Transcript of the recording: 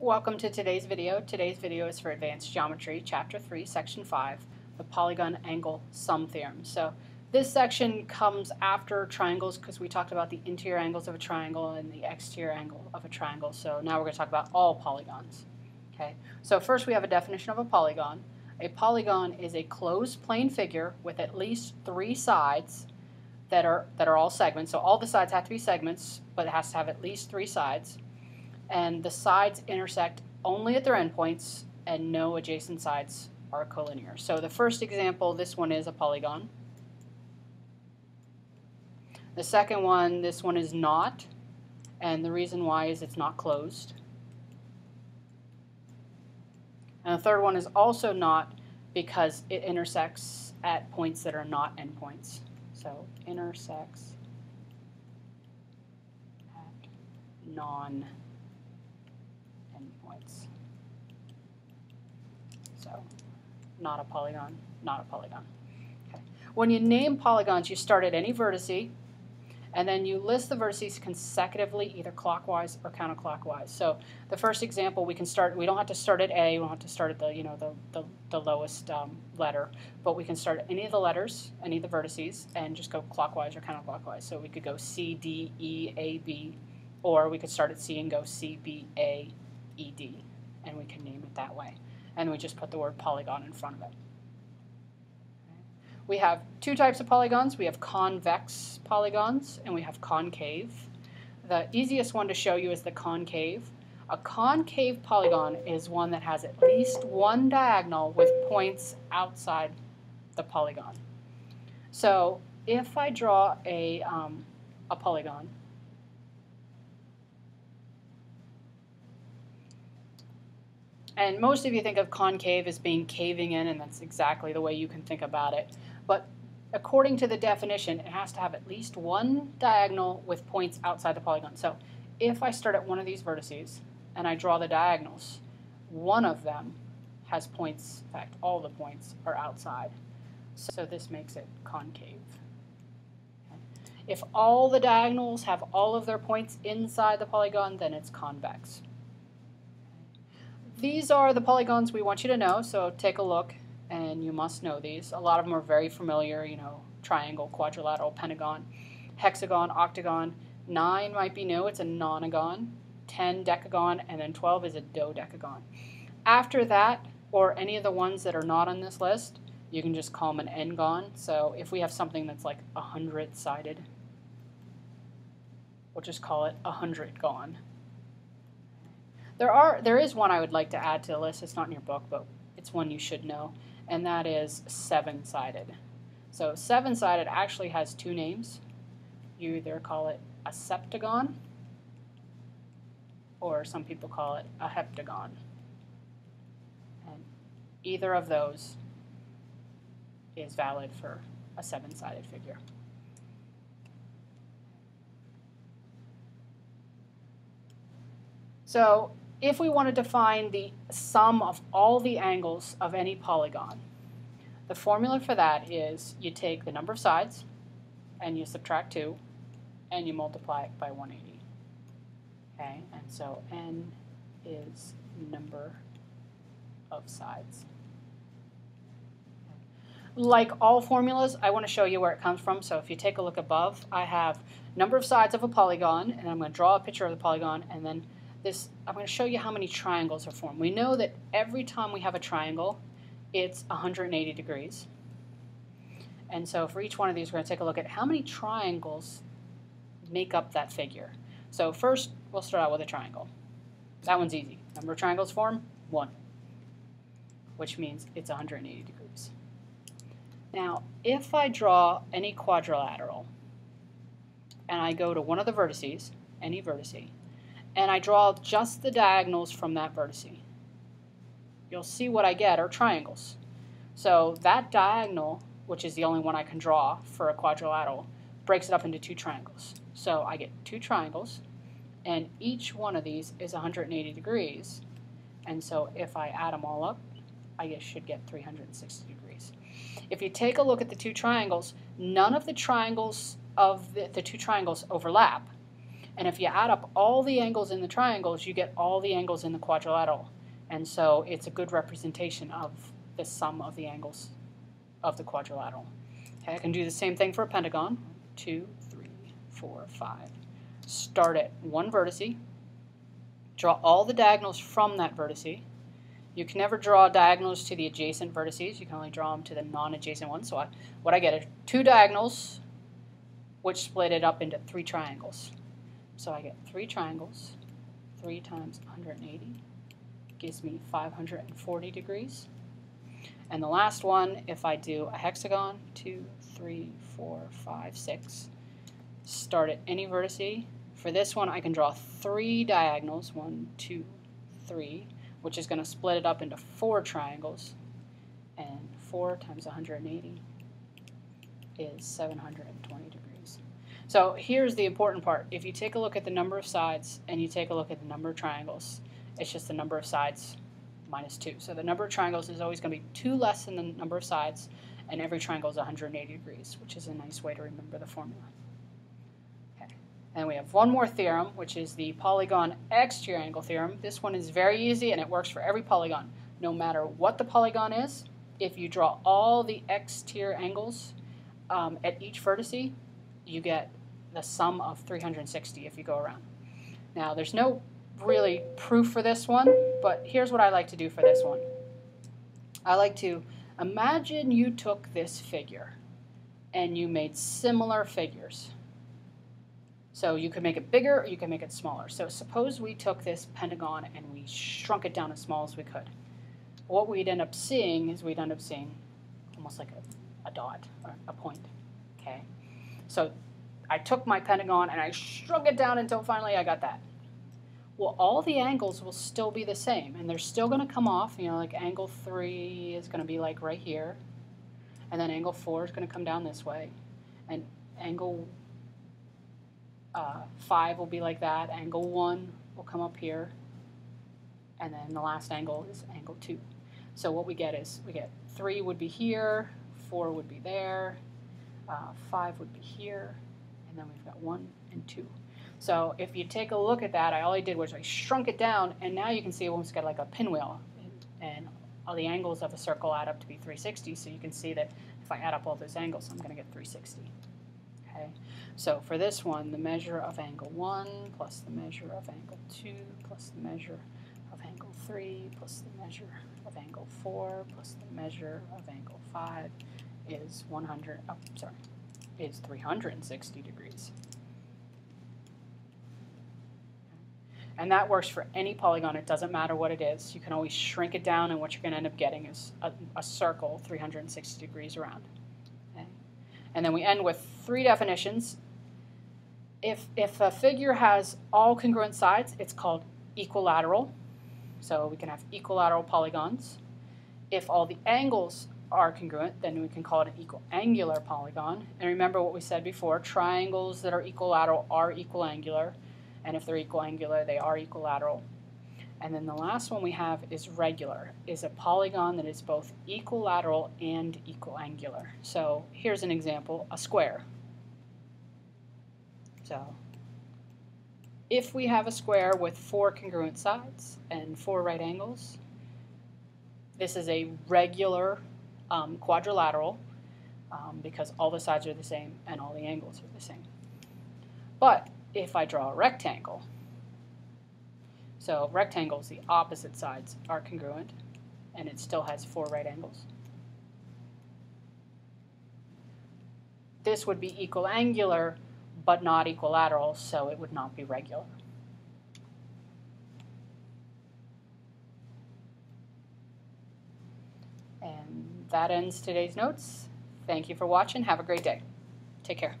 Welcome to today's video. Today's video is for Advanced Geometry, Chapter 3, Section 5, the Polygon Angle Sum Theorem. So this section comes after triangles because we talked about the interior angles of a triangle and the exterior angle of a triangle. So now we're going to talk about all polygons. Okay. So first we have a definition of a polygon. A polygon is a closed plane figure with at least three sides that are all segments. So all the sides have to be segments, but it has to have at least three sides. And the sides intersect only at their endpoints, and no adjacent sides are collinear. So the first example, this one is a polygon. The second one, this one is not, and the reason why is it's not closed. And the third one is also not because it intersects at points that are not endpoints. So intersects at non-endpoints. So not a polygon, not a polygon. Okay. When you name polygons, you start at any vertice, and then you list the vertices consecutively, either clockwise or counterclockwise. So the first example, we don't have to start at A, we don't have to start at the lowest letter, but we can start at any of the letters, any of the vertices, and just go clockwise or counterclockwise. So we could go C, D, E, A, B, or we could start at C and go C, B, A, E, D, and we can name it that way. And we just put the word polygon in front of it. We have two types of polygons. We have convex polygons and we have concave. The easiest one to show you is the concave. A concave polygon is one that has at least one diagonal with points outside the polygon. So if I draw a polygon, and most of you think of concave as being caving in, and that's exactly the way you can think about it. But according to the definition, it has to have at least one diagonal with points outside the polygon. So if I start at one of these vertices and I draw the diagonals, one of them has points, in fact, all the points are outside. So this makes it concave. Okay. If all the diagonals have all of their points inside the polygon, then it's convex. These are the polygons we want you to know, so take a look and you must know these. A lot of them are very familiar, triangle, quadrilateral, pentagon, hexagon, octagon. 9 might be new, it's a nonagon, 10 decagon, and then 12 is a dodecagon. After that, or any of the ones that are not on this list, you can just call them an n-gon. So if we have something that's like 100-sided, we'll just call it 100-gon. There is one I would like to add to the list. It's not in your book, but it's one you should know, and that is 7-sided. So 7-sided actually has two names. You either call it a septagon, or some people call it a heptagon. And either of those is valid for a 7-sided figure. So if we wanted to find the sum of all the angles of any polygon, the formula for that is you take the number of sides and you subtract 2 and you multiply it by 180. Okay, and so n is number of sides. Like all formulas, I want to show you where it comes from. So if you take a look above, I have number of sides of a polygon, and I'm going to draw a picture of the polygon, and then I'm going to show you how many triangles are formed. We know that every time we have a triangle, it's 180 degrees. And so for each one of these, we're going to take a look at how many triangles make up that figure. So first, we'll start out with a triangle. That one's easy. Number of triangles formed? 1, which means it's 180 degrees. Now, if I draw any quadrilateral, and I go to one of the vertices, any vertice, and I draw just the diagonals from that vertice, you'll see what I get are triangles. So that diagonal, which is the only one I can draw for a quadrilateral, breaks it up into 2 triangles. So I get 2 triangles, and each one of these is 180 degrees. And so if I add them all up, I should get 360 degrees. If you take a look at the 2 triangles, none of the triangles of the 2 triangles overlap. And if you add up all the angles in the triangles, you get all the angles in the quadrilateral. And so it's a good representation of the sum of the angles of the quadrilateral. Okay, I can do the same thing for a pentagon. 2, 3, 4, 5. Start at one vertice. Draw all the diagonals from that vertice. You can never draw diagonals to the adjacent vertices. You can only draw them to the non-adjacent ones. So what I get is 2 diagonals, which split it up into 3 triangles. So I get 3 triangles. 3 times 180 gives me 540 degrees. And the last one, if I do a hexagon, 2, 3, 4, 5, 6, start at any vertice. For this one, I can draw 3 diagonals, 1, 2, 3, which is going to split it up into 4 triangles. And 4 times 180 is 720 degrees. So here's the important part. If you take a look at the number of sides and you take a look at the number of triangles, it's just the number of sides minus 2. So the number of triangles is always going to be 2 less than the number of sides, and every triangle is 180 degrees, which is a nice way to remember the formula. Okay. And we have one more theorem, which is the polygon exterior angle theorem. This one is very easy, and it works for every polygon. No matter what the polygon is, if you draw all the exterior angles at each vertice, you get the sum of 360 if you go around. Now, there's no really proof for this one, but here's what I like to do for this one. I like to imagine you took this figure and you made similar figures. So you could make it bigger or you could make it smaller. So suppose we took this pentagon and we shrunk it down as small as we could. What we'd end up seeing is we'd end up seeing almost like a dot or a point. Okay? So I took my pentagon and I shrunk it down until finally I got that. Well, all the angles will still be the same, and they're still going to come off. You know, like angle 3 is going to be like right here, and then angle 4 is going to come down this way, and angle 5 will be like that. Angle 1 will come up here, and then the last angle is angle 2. So what we get is we get 3 would be here, 4 would be there, 5 would be here, and then we've got 1 and 2. So if you take a look at that, all I did was I shrunk it down, and now you can see it almost got like a pinwheel, and all the angles of a circle add up to be 360, so you can see that if I add up all those angles, I'm going to get 360. Okay? So for this one, the measure of angle 1 plus the measure of angle 2 plus the measure of angle 3 plus the measure of angle 4 plus the measure of angle 5 is 360 degrees. And that works for any polygon. It doesn't matter what it is. You can always shrink it down, and what you're going to end up getting is a circle 360 degrees around. Okay? And then we end with 3 definitions. If a figure has all congruent sides, it's called equilateral. So we can have equilateral polygons. If all the angles are congruent, then we can call it an equiangular polygon. And remember what we said before, triangles that are equilateral are equiangular. And if they're equiangular, they are equilateral. And then the last one we have is regular, is a polygon that is both equilateral and equiangular. So here's an example, a square. So if we have a square with 4 congruent sides and 4 right angles, this is a regular quadrilateral because all the sides are the same and all the angles are the same. But if I draw a rectangle, so rectangles, the opposite sides are congruent, and it still has 4 right angles. This would be equiangular, but not equilateral, so it would not be regular. And that ends today's notes. Thank you for watching. Have a great day. Take care.